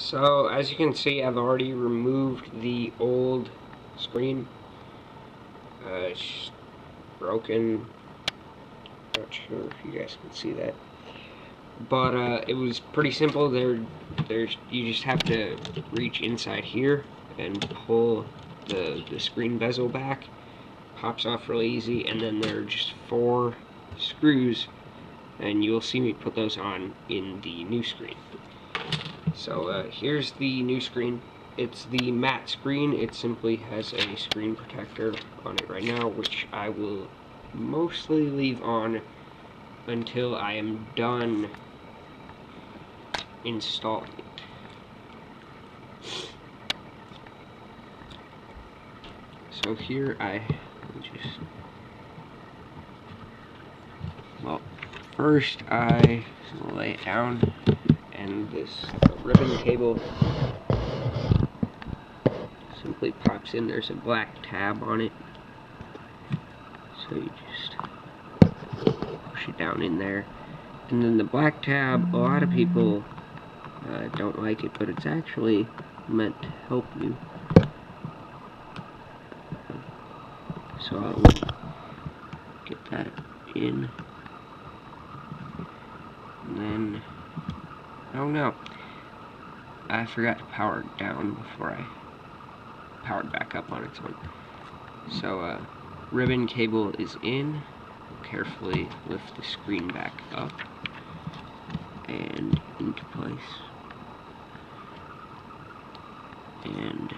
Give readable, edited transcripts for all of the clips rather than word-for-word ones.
So, as you can see, I've already removed the old screen. It's broken. Not sure if you guys can see that. But it was pretty simple. You just have to reach inside here and pull the screen bezel back. Pops off really easy, and then there are just 4 screws, and you'll see me put those on in the new screen. So here's the new screen. It's the matte screen. It simply has a screen protector on it right now, which I will mostly leave on until I am done installing it. So here first I lay it down, and this ribbon cable simply pops in. There's a black tab on it, so you just push it down in there. And then the black tab, a lot of people don't like it, but it's actually meant to help you. So I'll get that in. And then, oh no, I forgot to power it down before I powered back up on its own. So ribbon cable is in. Carefully lift the screen back up and into place. And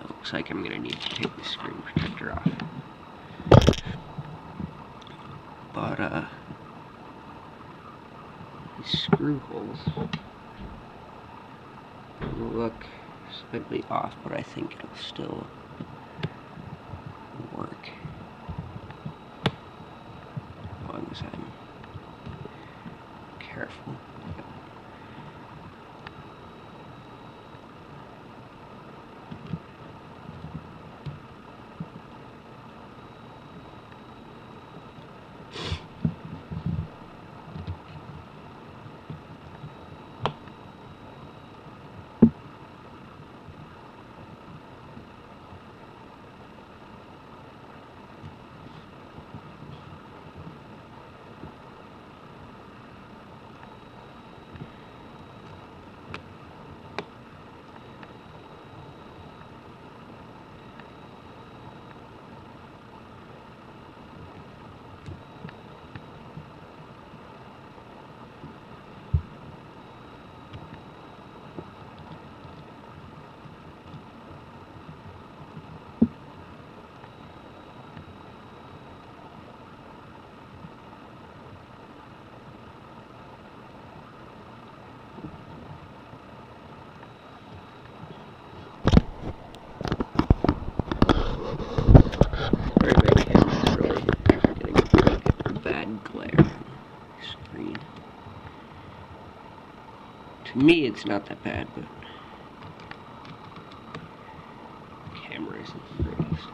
looks like I'm gonna need to take the screen protector off. But these screw holes look slightly off, but I think it'll still work as long as I'm careful. To me, it's not that bad, but the camera isn't the greatest.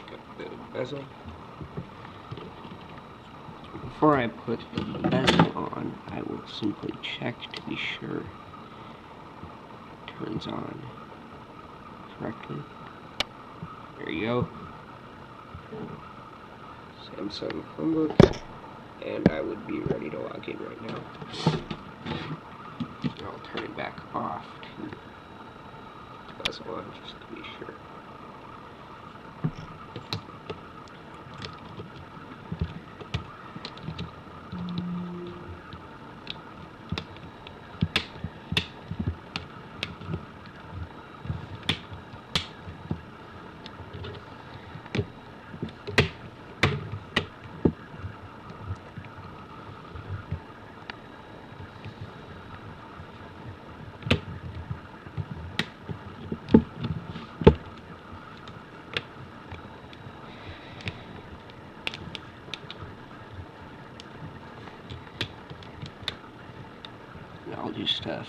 Got the bezel. Before I put the bezel on, I will simply check to be sure turns on correctly. There you go. Samsung Chromebook, and I would be ready to log in right now. I'll turn it back off to bezel on just to be sure.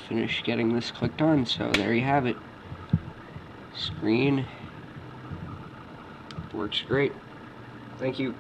finish getting this clicked on. So there you have it. Screen works great. Thank you.